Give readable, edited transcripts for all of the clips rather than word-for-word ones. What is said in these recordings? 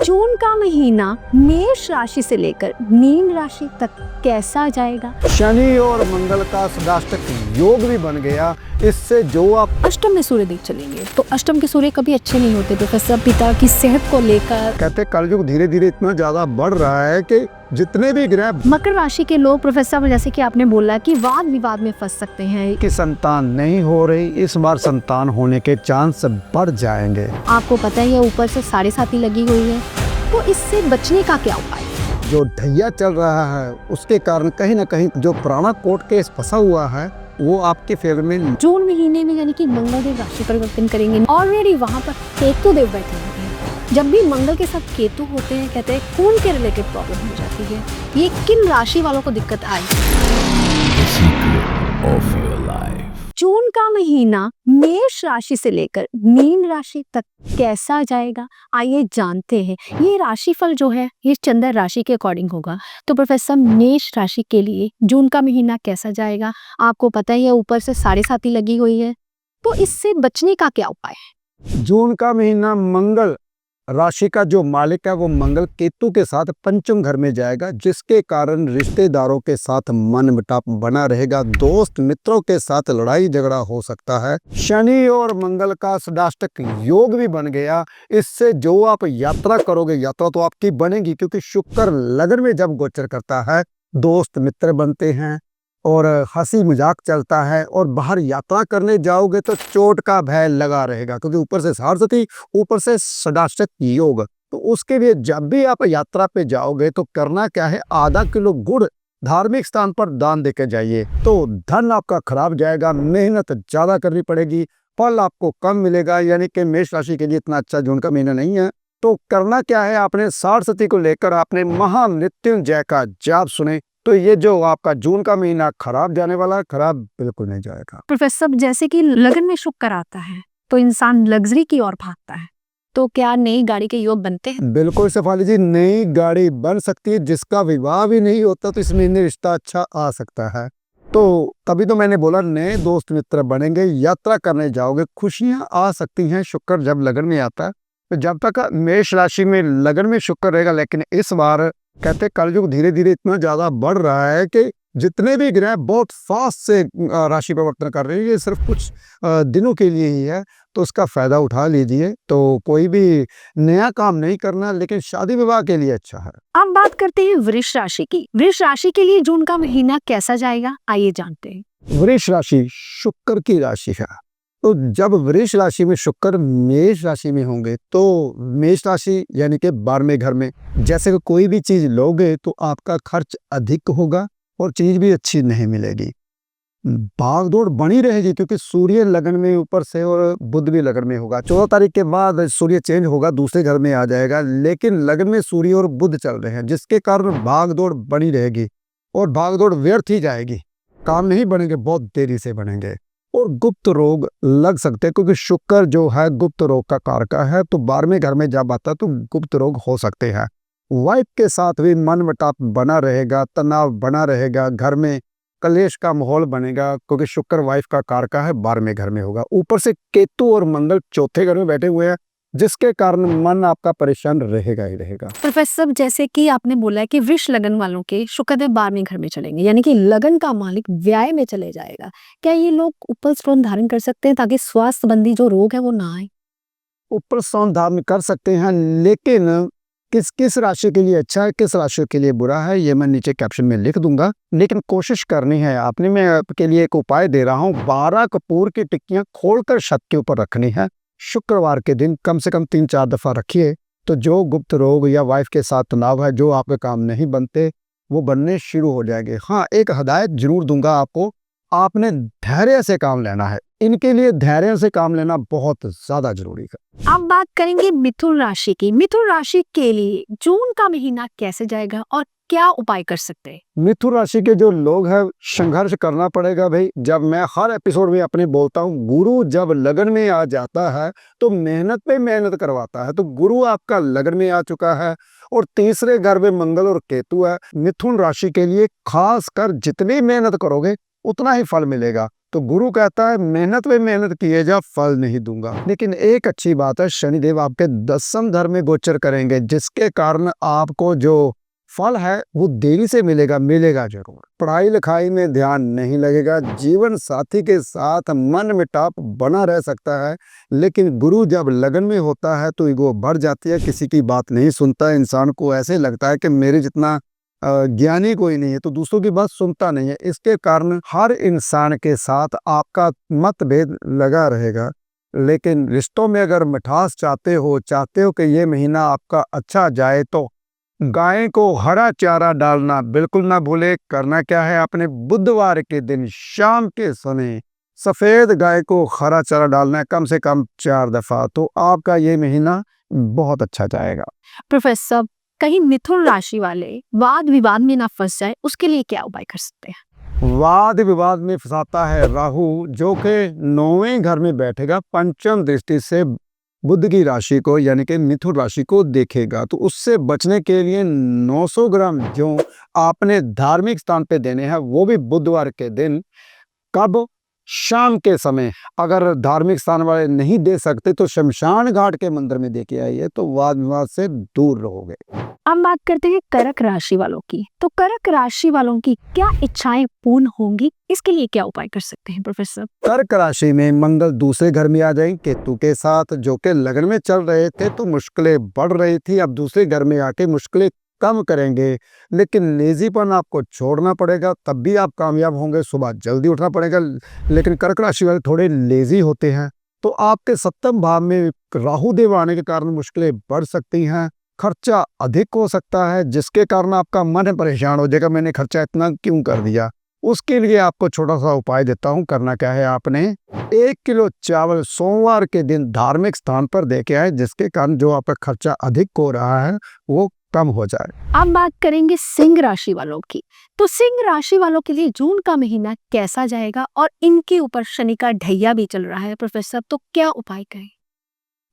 जून का महीना मेष राशि से लेकर मीन राशि तक कैसा जाएगा? शनि और मंगल का सदाष्टक योग भी बन गया। इससे जो आप अष्टम में सूर्य देव चलेंगे तो अष्टम के सूर्य कभी अच्छे नहीं होते प्रोफेसर। पिता की सेहत को लेकर कहते कलयुग धीरे धीरे इतना ज्यादा बढ़ रहा है कि जितने भी ग्रह मकर राशि के लोग प्रोफेसर, जैसे कि आपने बोला कि वाद विवाद में फंस सकते हैं की संतान नहीं हो रही, इस बार संतान होने के चांस बढ़ जाएंगे। आपको पता है ये ऊपर से 7.5 लगी हुई है, तो इससे बचने का क्या उपाय? जो ढैया चल रहा है उसके कारण कहीं ना कहीं जो पुराना कोर्ट केस फंसा हुआ है वो आपके फेवर में। जून महीने में यानी कि मंगल देव राशि परिवर्तन करेंगे। ऑलरेडी वहाँ पर केतु देव बैठे हुए हैं। जब भी मंगल के साथ केतु होते हैं, कहते हैं खून के रिलेटेड प्रॉब्लम हो जाती है। ये किन राशि वालों को दिक्कत आई? जून का महीना मेष राशि से लेकर मीन राशि तक कैसा जाएगा, आइए जानते हैं। ये राशिफल जो है ये चंद्र राशि के अकॉर्डिंग होगा। तो प्रोफेसर, मेष राशि के लिए जून का महीना कैसा जाएगा? आपको पता है ये ऊपर से 7.5 लगी हुई है, तो इससे बचने का क्या उपाय है? जून का महीना मंगल राशि का जो मालिक है वो मंगल केतु के साथ पंचम घर में जाएगा, जिसके कारण रिश्तेदारों के साथ मनमुटाव बना रहेगा। दोस्त मित्रों के साथ लड़ाई झगड़ा हो सकता है। शनि और मंगल का सदाष्टक योग भी बन गया। इससे जो आप यात्रा करोगे, यात्रा तो आपकी बनेगी, क्योंकि शुक्र लगन में जब गोचर करता है दोस्त मित्र बनते हैं और हंसी मजाक चलता है। और बाहर यात्रा करने जाओगे तो चोट का भय लगा रहेगा, क्योंकि ऊपर से सारस्वती, ऊपर से सदाष्टक योग। तो उसके लिए जब भी आप यात्रा पे जाओगे तो करना क्या है, आधा किलो गुड़ धार्मिक स्थान पर दान देके जाइए। तो धन आपका खराब जाएगा, मेहनत ज्यादा करनी पड़ेगी, फल आपको कम मिलेगा। यानी कि मेष राशि के लिए इतना अच्छा जून का महीना नहीं है। तो करना क्या है, आपने सारस्वती को लेकर आपने महामृत्युंजय का जाप सुने तो ये जो आपका जून का महीना खराब जाने वाला है, खराब बिल्कुल नहीं जाएगा। प्रोफेसर, जैसे कि लगन में शुक्र आता है तो इंसान लग्जरी की ओर भागता है, तो क्या नई गाड़ी के योग बनते हैं? बिल्कुल शेफाली जी, नई गाड़ी बन सकती है। जिसका विवाह भी नहीं होता तो इस महीने रिश्ता अच्छा आ सकता है। तो तभी तो मैंने बोला नए दोस्त मित्र बनेंगे, यात्रा करने जाओगे, खुशियां आ सकती हैं। शुक्र जब लगन में आता है, तो जब तक मेष राशि में लगन में शुक्र रहेगा, लेकिन इस बार कहते कलयुग धीरे धीरे इतना ज्यादा बढ़ रहा है कि जितने भी ग्रह बहुत फास्ट से राशि परिवर्तन कर रहे हैं। ये सिर्फ कुछ दिनों के लिए ही है, तो उसका फायदा उठा लीजिए। तो कोई भी नया काम नहीं करना, लेकिन शादी विवाह के लिए अच्छा है। अब बात करते हैं वृष राशि की। वृष राशि के लिए जून का महीना कैसा जाएगा, आइए जानते हैं। वृष राशि शुक्र की राशि है। तो जब वृष राशि में शुक्र मेष राशि में होंगे तो मेष राशि यानी कि 12वें घर में, जैसे कि कोई भी चीज लोगे तो आपका खर्च अधिक होगा और चीज भी अच्छी नहीं मिलेगी। भागदौड़ बनी रहेगी, क्योंकि सूर्य लगन में ऊपर से और बुध भी लगन में होगा। 14 तारीख के बाद सूर्य चेंज होगा, दूसरे घर में आ जाएगा, लेकिन लगन में सूर्य और बुध चल रहे हैं, जिसके कारण भागदौड़ बनी रहेगी और भागदौड़ व्यर्थ ही जाएगी। काम नहीं बनेंगे, बहुत देरी से बनेंगे और गुप्त रोग लग सकते हैं, क्योंकि शुक्र जो है गुप्त रोग का कारक है। तो 12वें घर में जब आता है तो गुप्त रोग हो सकते हैं। वाइफ के साथ भी मनमुटाव बना रहेगा, तनाव बना रहेगा, घर में कलेश का माहौल बनेगा, क्योंकि शुक्र वाइफ का कारक है, 12वें घर में होगा। ऊपर से केतु और मंगल चौथे घर में बैठे हुए हैं, जिसके कारण मन आपका परेशान रहेगा ही रहेगा। प्रोफेसर, जैसे कि आपने बोला है कि वृष लगन वालों के शुक्रदेव 12वें घर में चलेंगे, यानी कि लगन का मालिक व्यय में चले जाएगा। क्या ये लोग ऊपर स्टोन धारण कर सकते हैं ताकि स्वास्थ्य संबंधी जो रोग है वो ना आए? ऊपर स्टोन धारण कर सकते हैं, लेकिन किस किस राशि के लिए अच्छा है, किस राशि के लिए बुरा है, ये मैं नीचे कैप्शन में लिख दूंगा। लेकिन कोशिश करनी है आपने। मैं आपके लिए एक उपाय दे रहा हूँ। 12 कपूर की टिक्कियां खोलकर छत के ऊपर रखनी है। शुक्रवार के दिन कम से कम 3-4 दफा रखिए, तो जो गुप्त रोग या वाइफ के साथ तनाव है, जो आपके काम नहीं बनते, वो बनने शुरू हो जाएंगे। हाँ, एक हिदायत जरूर दूंगा आपको, आपने धैर्य से काम लेना है। इनके लिए धैर्य से काम लेना बहुत ज्यादा जरूरी है। अब बात करेंगे मिथुन राशि की। मिथुन राशि के लिए जून का महीना कैसे जाएगा और क्या उपाय कर सकते हैं? मिथुन राशि के जो लोग हैं, संघर्ष करना पड़ेगा भाई। जब मैं हर एपिसोड में अपने बोलता हूँ, गुरु जब लगन में आ जाता है तो मेहनत पे मेहनत करवाता है। तो गुरु आपका लगन में आ चुका है और तीसरे घर में मंगल और केतु है। मिथुन राशि के लिए खास कर जितनी मेहनत करोगे उतना ही फल मिलेगा। तो गुरु कहता है मेहनत में मेहनत किए जा, फल नहीं दूंगा। लेकिन एक अच्छी बात है, शनिदेव आपके 10वें घर में गोचर करेंगे, जिसके कारण आपको जो फल है वो देरी से मिलेगा, मिलेगा जरूर। पढ़ाई लिखाई में ध्यान नहीं लगेगा, जीवन साथी के साथ मन मुटाव बना रह सकता है। लेकिन गुरु जब लगन में होता है तो ईगो बढ़ जाती है, किसी की बात नहीं सुनता है। इंसान को ऐसे लगता है कि मेरे जितना ज्ञानी कोई नहीं है, तो दूसरों की बात सुनता नहीं है। इसके कारण हर इंसान के साथ आपका मतभेद लगा रहेगा। लेकिन रिश्तों में अगर मिठास चाहते हो कि ये महीना आपका अच्छा जाए, तो गाय को हरा चारा डालना बिल्कुल ना भूले। करना क्या है, आपने बुधवार के दिन शाम के समय सफेद गाय को हरा चारा डालना है, कम से कम 4 दफा। तो आपका ये महीना बहुत अच्छा जाएगा। प्रोफेसर, कहीं मिथुन राशि वाले वाद विवाद में ना फंस जाए, उसके लिए क्या उपाय कर सकते हैं? वाद विवाद में फंसाता है राहु, जो कि 9वें घर में बैठेगा, पंचम दृष्टि से बुध की राशि को यानी कि मिथुन राशि को देखेगा। तो उससे बचने के लिए 900 ग्राम जो आपने धार्मिक स्थान पे देने हैं, वो भी बुधवार के दिन। कब? शाम के समय। अगर धार्मिक स्थान वाले नहीं दे सकते तो शमशान घाट के मंदिर में देके आइए, तो वाद विवाद से दूर रहोगे। अब बात करते हैं कर्क राशि वालों की। तो कर्क राशि वालों की क्या इच्छाएं पूर्ण होंगी, इसके लिए क्या उपाय कर सकते हैं प्रोफेसर? कर्क राशि में मंगल दूसरे घर में आ जाएंगे केतु के साथ, जो कि लगन में चल रहे थे तो मुश्किलें बढ़ रही थी, अब दूसरे घर में आके मुश्किलें कम करेंगे। लेकिन लेजीपन आपको छोड़ना पड़ेगा, तब भी आप कामयाब होंगे। सुबह जल्दी उठना पड़ेगा। लेकिन कर्क राशि वाले थोड़े लेजी होते हैं, तो आपके 7वें भाव में राहु देव आने के कारण मुश्किलें बढ़ सकती हैं। खर्चा अधिक हो सकता है, जिसके कारण आपका मन परेशान हो जाएगा, मैंने खर्चा इतना क्यों कर दिया। उसके लिए आपको छोटा सा उपाय देता हूँ। करना क्या है, आपने 1 किलो चावल सोमवार के दिन धार्मिक स्थान पर दे के आए, जिसके कारण जो आपका खर्चा अधिक हो रहा है वो कम हो जाए। अब बात करेंगे सिंह राशि वालों की। तो सिंह राशि वालों के लिए जून का महीना कैसा जाएगा, और इनके ऊपर शनि का ढैया भी चल रहा है प्रोफेसर, तो क्या उपाय करें?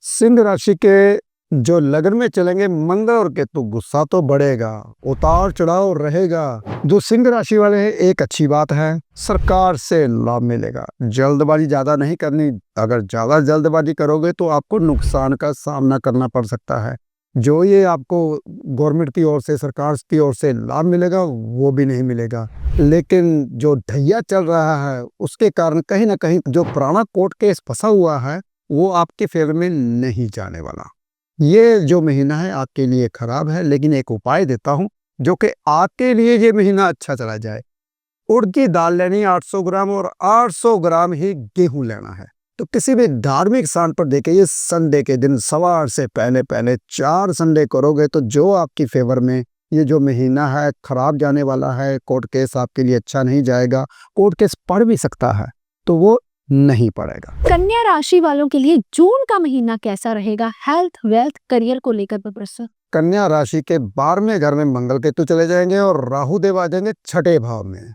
सिंह राशि के जो लगन में चलेंगे, मंगल और केतु, गुस्सा तो बढ़ेगा, उतार चढ़ाव रहेगा। जो सिंह राशि वाले हैं, एक अच्छी बात है, सरकार से लाभ मिलेगा। जल्दबाजी ज्यादा नहीं करनी, अगर ज्यादा जल्दबाजी करोगे तो आपको नुकसान का सामना करना पड़ सकता है। जो ये आपको गवर्नमेंट की ओर से, सरकार की ओर से लाभ मिलेगा, वो भी नहीं मिलेगा। लेकिन जो ढैया चल रहा है, उसके कारण कहीं ना कहीं जो पुराना कोर्ट केस फंसा हुआ है, वो आपके फेवर में नहीं जाने वाला। ये जो महीना है आपके लिए खराब है। लेकिन एक उपाय देता हूं, जो कि आपके लिए ये महीना अच्छा चला जाए। उड़द की दाल लेनी 800 ग्राम, और 800 ग्राम ही गेहूं लेना है। तो किसी भी धार्मिक स्थान पर देके ये संडे के दिन सवार से पहले पहले 4 संडे करोगे, तो जो आपकी फेवर में ये जो महीना है खराब जाने वाला है, कोर्ट केस आपके लिए अच्छा नहीं जाएगा, कोर्ट केस पड़ भी सकता है, तो वो नहीं पड़ेगा। कन्या राशि वालों के लिए जून का महीना कैसा रहेगा, हेल्थ, वेल्थ, करियर को लेकर प्रोफेसर? कन्या राशि के 12वें घर में मंगल केतु चले जाएंगे, और राहु देव आ जाएंगे 6ठे भाव में।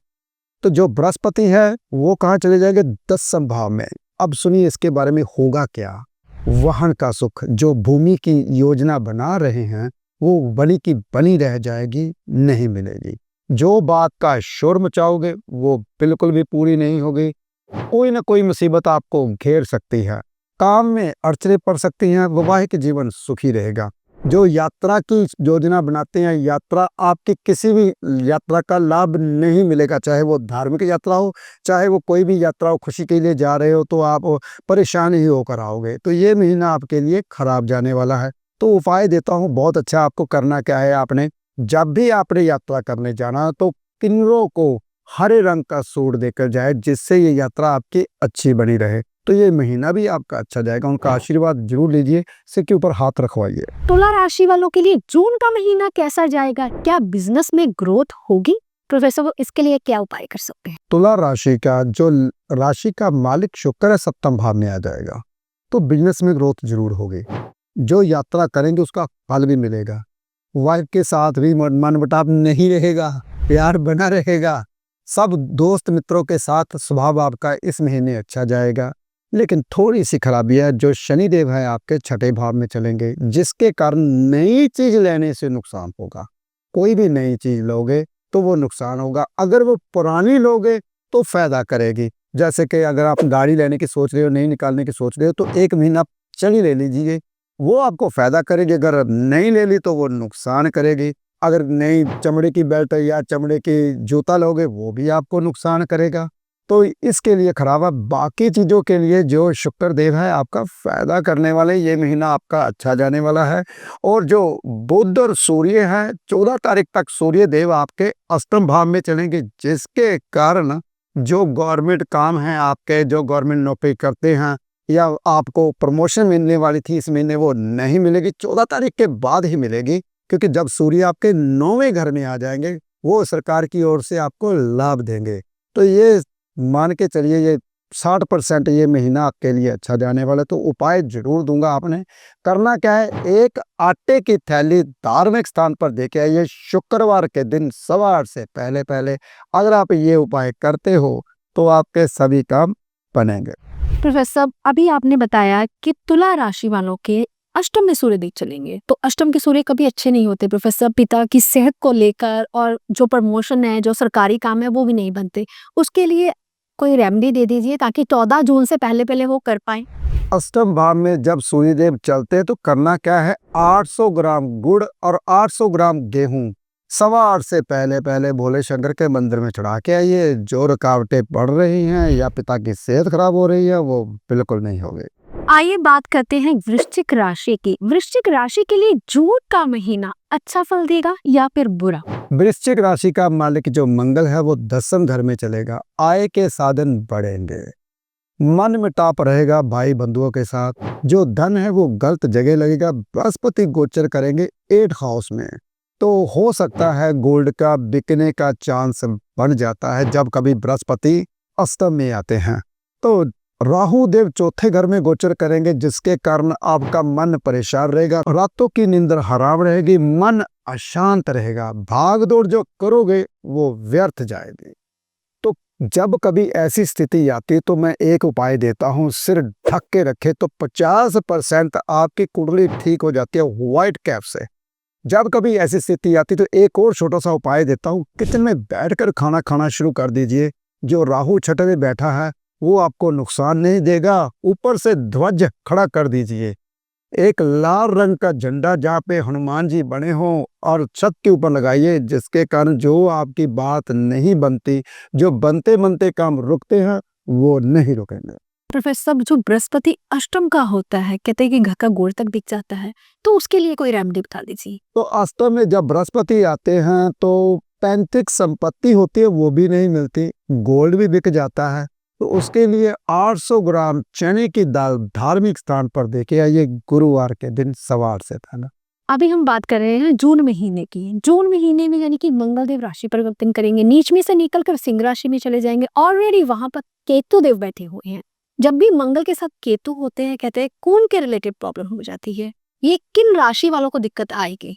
तो जो बृहस्पति है वो कहाँ चले जाएंगे, 10वें भाव में। अब सुनिए इसके बारे में होगा क्या। वाहन का सुख, जो भूमि की योजना बना रहे हैं, वो बनी की बनी रह जाएगी, नहीं मिलेगी। जो बात का शोर मचाओगे वो बिल्कुल भी पूरी नहीं होगी। कोई ना कोई मुसीबत आपको घेर सकती है, काम में अड़चने पड़ सकती हैं, वैवाहिक जीवन सुखी रहेगा। जो यात्रा की योजना बनाते हैं, यात्रा आपकी किसी भी यात्रा का लाभ नहीं मिलेगा, चाहे वो धार्मिक यात्रा हो, चाहे वो कोई भी यात्रा हो, खुशी के लिए जा रहे हो तो आप परेशान ही होकर आओगे। तो ये महीना आपके लिए खराब जाने वाला है। तो उपाय देता हूँ बहुत अच्छा। आपको करना क्या है, आपने जब भी आपने यात्रा करने जाना तो किन्नरों को हरे रंग का सूट देकर जाए, जिससे ये यात्रा आपकी अच्छी बनी रहे। तो ये महीना भी आपका अच्छा जाएगा। उनका आशीर्वाद जरूर लीजिए, सिर के ऊपर हाथ रखवाइए। तुला राशि वालों के लिए जून का महीना कैसा जाएगा, क्या बिजनेस में ग्रोथ होगी प्रोफेसर, इसके लिए क्या उपाय कर सकते हैं? तुला राशि का जो राशि का मालिक शुक्र है 7वें भाव में आ जाएगा, तो बिजनेस में ग्रोथ जरूर होगी। जो यात्रा करेंगे उसका फल भी मिलेगा। वाइफ के साथ भी मनमुटाव नहीं रहेगा, प्यार बना रहेगा। सब दोस्त मित्रों के साथ स्वभाव आपका इस महीने अच्छा जाएगा। लेकिन थोड़ी सी खराबी है, जो शनिदेव है आपके 6ठे भाव में चलेंगे, जिसके कारण नई चीज लेने से नुकसान होगा। कोई भी नई चीज लोगे तो वो नुकसान होगा, अगर वो पुरानी लोगे तो फायदा करेगी। जैसे कि अगर आप गाड़ी लेने की सोच रहे हो, नहीं निकालने की सोच रहे हो, तो 1 महीना चली ले लीजिए, वो आपको फ़ायदा करेगी। अगर नहीं ले ली तो वो नुकसान करेगी। अगर नई चमड़े की बेल्ट या चमड़े की जूता लोगे, वो भी आपको नुकसान करेगा। तो इसके लिए खराब है। बाकी चीज़ों के लिए जो शुक्र देव है आपका फ़ायदा करने वाले, ये महीना आपका अच्छा जाने वाला है। और जो बुध और सूर्य है, 14 तारीख तक सूर्य देव आपके अष्टम भाव में चलेंगे, जिसके कारण जो गवर्नमेंट काम है आपके, जो गवर्नमेंट नौकरी करते हैं या आपको प्रमोशन मिलने वाली थी इस महीने, वो नहीं मिलेगी। 14 तारीख के बाद ही मिलेगी, क्योंकि जब सूर्य आपके 9वें घर में आ जाएंगे, वो सरकार की ओर से आपको लाभ देंगे। तो ये मान के चलिए, ये 60% ये महीना आपके लिए अच्छा जाने वाला है। तो उपाय जरूर दूंगा। आपने करना क्या है, एक आटे की थैली धार्मिक स्थान पर देके आइए शुक्रवार के दिन सवा 8 से पहले पहले। अगर आप ये उपाय करते हो तो आपके सभी काम बनेंगे। प्रोफेसर साहब, अभी आपने बताया कि तुला राशि वालों के अष्टम में सूर्य देव चलेंगे, तो अष्टम के सूर्य कभी अच्छे नहीं होते प्रोफेसर। पिता की सेहत को लेकर और जो प्रमोशन है, जो सरकारी काम है, वो भी नहीं बनते। उसके लिए कोई रेमेडी दे दीजिए ताकि 14 जून से पहले पहले वो कर पाए। अष्टम भाव में जब सूर्यदेव चलते हैं तो करना क्या है, 800 ग्राम गुड़ और 800 ग्राम गेहूं सवा 8 से पहले पहले भोले शंकर के मंदिर में चढ़ा के आइए। जो रुकावटें पड़ रही हैं या पिता की सेहत खराब हो रही है, वो बिल्कुल नहीं होगी। आइए बात करते हैं वृश्चिक राशि की। वृश्चिक राशि के लिए जून का महीना अच्छा फल देगा या फिर बुरा? वृश्चिक राशि का मालिक जो मंगल है वो 10वें घर में चलेगा। आय के साधन बढ़ेंगे, मन मिटाप रहेगा भाई बंधुओं के साथ। जो धन है वो गलत जगह लगेगा। बृहस्पति गोचर करेंगे 8 हाउस में, तो हो सकता है गोल्ड का बिकने का चांस बन जाता है जब कभी बृहस्पति अष्टम में आते हैं। तो राहु देव 4थे घर में गोचर करेंगे, जिसके कारण आपका मन परेशान रहेगा, रातों की नींद हराम रहेगी, मन अशांत रहेगा, भाग दौड़ जो करोगे वो व्यर्थ जाएगी। तो जब कभी ऐसी स्थिति आती है तो मैं एक उपाय देता हूँ, सिर ढक के रखे तो 50% आपकी कुंडली ठीक हो जाती है व्हाइट कैप से। जब कभी ऐसी स्थिति आती तो एक और छोटा सा उपाय देता हूँ, किचन में बैठकर खाना खाना शुरू कर दीजिए। जो राहु छठे में बैठा है वो आपको नुकसान नहीं देगा। ऊपर से ध्वज खड़ा कर दीजिए, एक लाल रंग का झंडा जहाँ पे हनुमान जी बने हों और छत के ऊपर लगाइए, जिसके कारण जो आपकी बात नहीं बनती, जो बनते बनते काम रुकते हैं, वो नहीं रुकेंगे। प्रोफेसर, जो बृहस्पति अष्टम का होता है, कहते हैं कि घर का गोड़ तक दिख जाता है, तो उसके लिए कोई रेमेडी बता दीजिए। तो अष्टम में जब बृहस्पति आते हैं तो पैतृक संपत्ति होती है वो भी नहीं मिलती, गोल्ड भी बिक जाता है। तो उसके लिए 800 ग्राम चने की दाल धार्मिक स्थान पर देके आइए गुरुवार के दिन सवा 8 से पहले। अभी हम बात कर रहे हैं जून महीने की। जून महीने में यानी कि मंगल देव राशि परिवर्तन करेंगे, नीच में से निकलकर सिंह राशि में चले जाएंगे। ऑलरेडी वहां पर केतु देव बैठे हुए हैं। जब भी मंगल के साथ केतु होते हैं, कहते हैं खून के रिलेटेड प्रॉब्लम हो जाती है। ये किन राशि वालों को दिक्कत आएगी?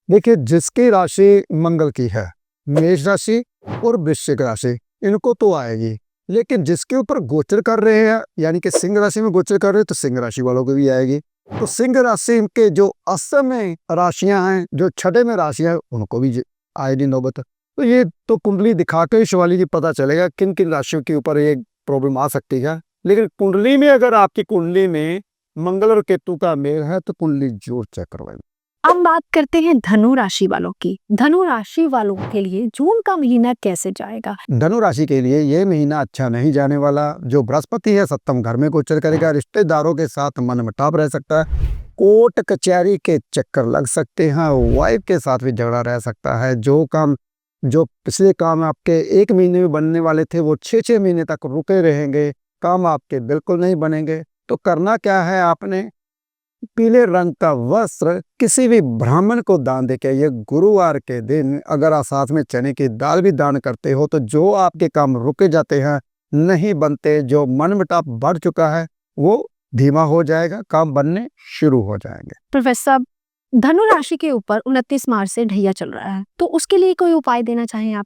देखिए, जिसकी राशि मंगल की है, मेष राशि और वृश्चिक राशि, इनको तो आएगी। लेकिन जिसके ऊपर गोचर कर रहे हैं, यानी कि सिंह राशि में गोचर कर रहे हैं, तो सिंह राशि वालों को भी आएगी। तो सिंह राशि के जो अष्टम में राशियां हैं, जो छठे में राशियां हैं, उनको भी आएगी नौबत। तो ये तो कुंडली दिखा के शिवाली जी पता चलेगा किन किन राशियों के ऊपर ये प्रॉब्लम आ सकती है। लेकिन कुंडली में अगर आपकी कुंडली में मंगल और केतु का मेल है तो कुंडली जरूर चेक करवाएं। अब बात करते हैं धनु राशि वालों की। धनु राशि वालों के लिए जून का महीना कैसे जाएगा? धनु राशि के लिए ये महीना अच्छा नहीं जाने वाला। जो बृहस्पति है 7वें घर में गोचर करेगा, रिश्तेदारों के साथ मनमुटाव रह सकता है, कोर्ट कचहरी के चक्कर लग सकते हैं, वाइफ के साथ भी झगड़ा रह सकता है। जो पिछले काम आपके 1 महीने में बनने वाले थे वो 6-6 महीने तक रुके रहेंगे, काम आपके बिल्कुल नहीं बनेंगे। तो करना क्या है, आपने पीले रंग का वस्त्र किसी भी ब्राह्मण को दान देके, ये गुरुवार के दिन अगर आप साथ में चने की दाल भी दान करते हो तो जो आपके काम रुके जाते हैं, नहीं बनते, जो मनमुटाव बढ़ चुका है वो धीमा हो जाएगा, काम बनने शुरू हो जाएंगे। प्रोफेसर, धनु राशि के ऊपर 29 मार्च से ढैया चल रहा है, तो उसके लिए कोई उपाय देना चाहें आप?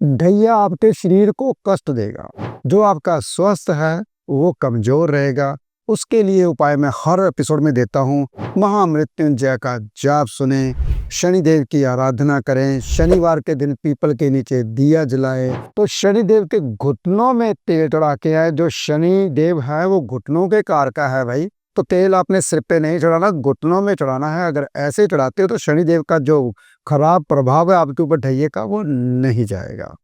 ढैया आपके शरीर को कष्ट देगा, जो आपका स्वस्थ है वो कमजोर रहेगा, उसके लिए उपाय मैं हर एपिसोड में देता हूँ। महामृत्युंजय का जाप सुने, शनिदेव की आराधना करें, शनिवार के दिन पीपल के नीचे दिया जलाए, तो शनिदेव के घुटनों में तेल चढ़ा के आए। जो शनिदेव है वो घुटनों के कार का है भाई, तो तेल आपने सिर पे नहीं चढ़ाना, घुटनों में चढ़ाना है। अगर ऐसे चढ़ाते हो तो शनिदेव का जो खराब प्रभाव है आपके ऊपर ढहिए का वो नहीं जाएगा।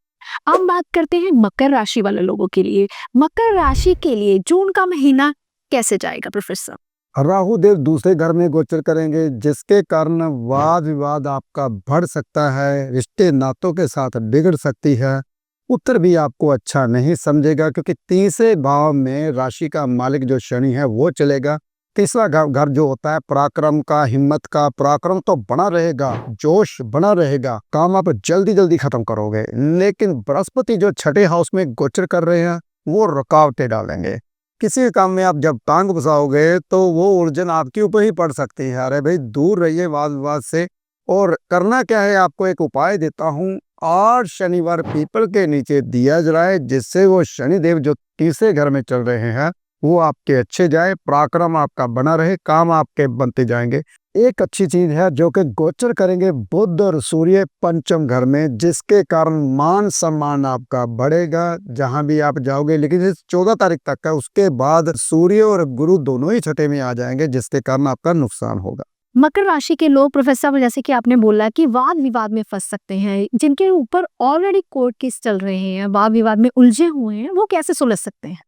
अब बात करते हैं मकर राशि वाले लोगों के लिए। मकर राशि के लिए जून का महीना कैसे जाएगा प्रोफेसर? राहु देव दूसरे घर में गोचर करेंगे, जिसके कारण वाद विवाद आपका बढ़ सकता है, रिश्ते नातों के साथ बिगड़ सकती है। उत्तर भी आपको अच्छा नहीं समझेगा, क्योंकि तीसरे भाव में राशि का मालिक जो शनि है वो चलेगा। तीसरा घर जो होता है पराक्रम का, हिम्मत का, पराक्रम तो बना रहेगा, जोश बना रहेगा, काम आप जल्दी जल्दी खत्म करोगे। लेकिन बृहस्पति जो छठे हाउस में गोचर कर रहे हैं वो रुकावटें डालेंगे। किसी काम में आप जब टांग फंसाओगे तो वो उलझन आपके ऊपर ही पड़ सकती है। अरे भाई दूर रहिए वाद विवाद से। और करना क्या है, आपको एक उपाय देता हूँ। 8 शनिवार पीपल के नीचे दिया जलाए, जिससे वो शनिदेव जो तीसरे घर में चल रहे हैं वो आपके अच्छे जाए, पराक्रम आपका बना रहे, काम आपके बनते जाएंगे। एक अच्छी चीज है जो कि गोचर करेंगे बुध और सूर्य पंचम घर में, जिसके कारण मान सम्मान आपका बढ़ेगा जहां भी आप जाओगे। लेकिन इस 14 तारीख तक का, उसके बाद सूर्य और गुरु दोनों ही छठे में आ जाएंगे, जिसके कारण आपका नुकसान होगा। मकर राशि के लोग प्रोफेसर जैसे कि आपने बोला कि वाद विवाद में फंस सकते हैं, जिनके ऊपर ऑलरेडी कोर्ट केस चल रहे हैं, वाद विवाद में उलझे हुए हैं, वो कैसे सुलझ सकते हैं?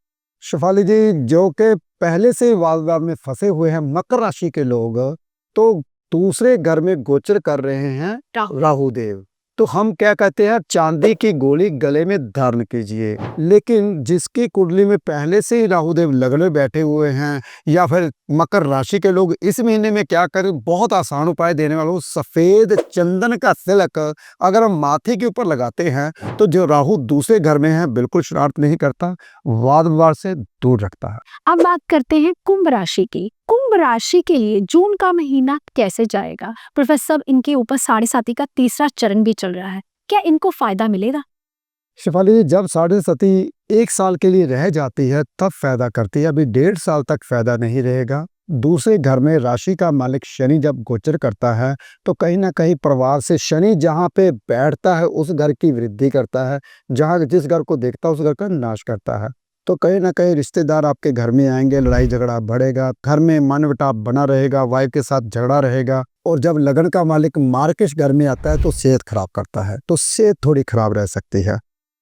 शेफाली जी, जो कि पहले से वाद विवाद में फंसे हुए हैं मकर राशि के लोग, तो दूसरे घर में गोचर कर रहे हैं राहु देव। तो हम क्या कहते हैं, चांदी की गोली गले में धारण कीजिए। लेकिन जिसकी कुंडली में पहले से ही राहु देव लगने बैठे हुए हैं, या फिर मकर राशि के लोग इस महीने में क्या करें, बहुत आसान उपाय देने वाला हूँ। सफेद चंदन का तिलक अगर हम माथे के ऊपर लगाते हैं तो जो राहु दूसरे घर में है बिल्कुल शरारत नहीं करता, वाद विवाद से दूर रखता है। अब बात करते हैं कुंभ राशि की। कुंभ राशि के लिए जून का महीना कैसे जाएगा प्रोफेसर? इनके ऊपर साढ़े साती का तीसरा चरण भी चल रहा है, क्या इनको फायदा मिलेगा? शेफाली जी, जब साढ़े सती 1 साल के लिए रह जाती है तब फायदा करती है, अभी 1.5 साल तक फायदा नहीं रहेगा। दूसरे घर में राशि का मालिक शनि जब गोचर करता है तो कहीं ना कहीं परिवार से, शनि जहाँ पे बैठता है उस घर की वृद्धि करता है, जहाँ जिस घर को देखता है उस घर का नाश करता है। तो कहीं ना कहीं रिश्तेदार आपके घर में आएंगे, लड़ाई झगड़ा बढ़ेगा, घर में मनमुटाव बना रहेगा, वाइफ के साथ झगड़ा रहेगा। और जब लगन का मालिक मार्केश घर में आता है तो सेहत खराब करता है, तो सेहत थोड़ी खराब रह सकती है।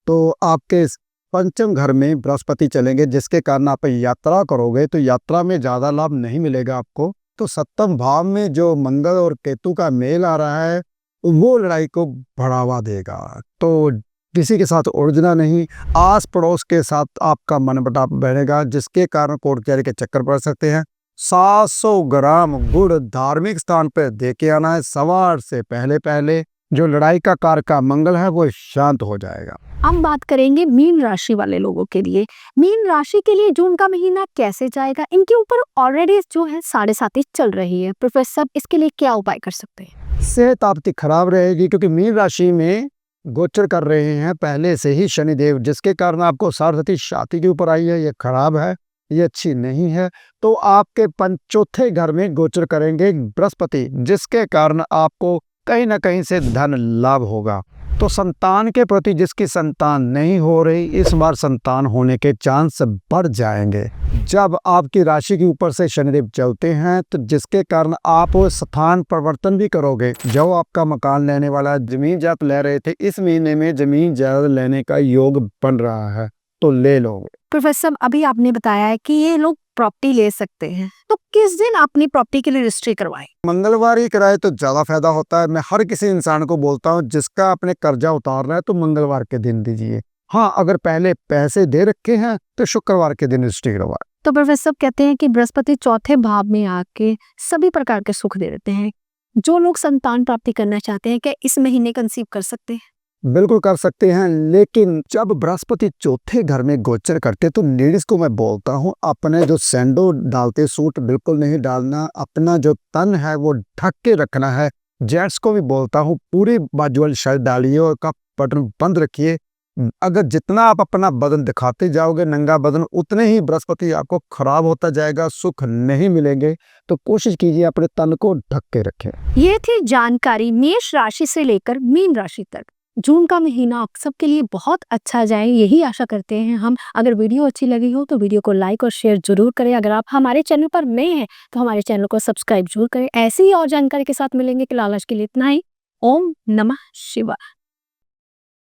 तो आपके पंचम घर में बृहस्पति चलेंगे, जिसके कारण आप यात्रा करोगे तो यात्रा में ज़्यादा लाभ नहीं मिलेगा आपको। तो सप्तम भाव में जो मंगल और केतु का मेल आ रहा है वो लड़ाई को बढ़ावा देगा। तो किसी के साथ उलझना नहीं, आस पड़ोस के साथ आपका मनमुटाव बढ़ेगा, जिसके कारण कोर्ट कचहरी के चक्कर पड़ सकते हैं। 700 ग्राम गुड़ धार्मिक स्थान पर दे के आना है सवार से पहले पहले। जो लड़ाई का कारक का मंगल है वो शांत हो जाएगा। हम बात करेंगे मीन राशि वाले लोगों के लिए। मीन राशि के लिए जून का महीना कैसे जाएगा? इनके ऊपर ऑलरेडी जो है साढ़े साती चल रही है, प्रोफेसर इसके लिए क्या उपाय कर सकते हैं? सेहत आपकी खराब रहेगी, क्योंकि मीन राशि में गोचर कर रहे हैं पहले से ही शनिदेव, जिसके कारण आपको साढ़े छाती के ऊपर आई है, ये खराब है, ये अच्छी नहीं है। तो आपके चौथे घर में गोचर करेंगे बृहस्पति, जिसके कारण आपको कहीं ना कहीं से धन लाभ होगा। तो संतान के प्रति जिसकी संतान नहीं हो रही, इस बार संतान होने के चांस बढ़ जाएंगे। जब आपकी राशि के ऊपर से शनिदेव चलते हैं तो जिसके कारण आप स्थान परिवर्तन भी करोगे। जो आपका मकान लेने वाला जमीन जायदाद ले रहे थे, इस महीने में जमीन जायदाद लेने का योग बन रहा है, तो ले लोगे। प्रोफेसर अभी आपने बताया है कि ये लोग प्रॉपर्टी ले सकते हैं, तो किस दिन अपनी प्रॉपर्टी के लिए रजिस्ट्री करवाएं? मंगलवार ही कराए तो ज्यादा फायदा होता है। मैं हर किसी इंसान को बोलता हूँ, जिसका अपने कर्जा उतारना है तो मंगलवार के दिन दीजिए। हाँ, अगर पहले पैसे दे रखे हैं तो शुक्रवार के दिन रजिस्ट्री करवाएं। तो प्रोफेसर कहते हैं कि बृहस्पति चौथे भाव में आके सभी प्रकार के सुख दे देते हैं। जो लोग संतान प्राप्ति करना चाहते हैं क्या इस महीने कंसीव कर सकते हैं? बिल्कुल कर सकते हैं, लेकिन जब बृहस्पति चौथे घर में गोचर करते तो लेडीज को मैं बोलता हूँ, अपने जो सैंडो डालते सूट बिल्कुल नहीं डालना, अपना जो तन है वो ढक के रखना है। जेंट्स को भी बोलता हूँ, पूरी बाजू वाली शर्ट डालिए और का बटन बंद रखिए, अगर जितना आप अपना बदन दिखाते जाओगे नंगा बदन, उतने ही बृहस्पति आपको खराब होता जाएगा, सुख नहीं मिलेंगे। तो कोशिश कीजिए अपने तन को ढक के रखें। ये थी जानकारी मेष राशि से लेकर मीन राशि तक। जून का महीना आप सबके लिए बहुत अच्छा जाए, यही आशा करते हैं हम। अगर वीडियो अच्छी लगी हो तो वीडियो को लाइक और शेयर जरूर करें। अगर आप हमारे चैनल पर नए हैं तो हमारे चैनल को सब्सक्राइब जरूर करें। ऐसी ही और जानकारी के साथ मिलेंगे। कि लालच के लिए इतना ही। ओम नमः शिवाय।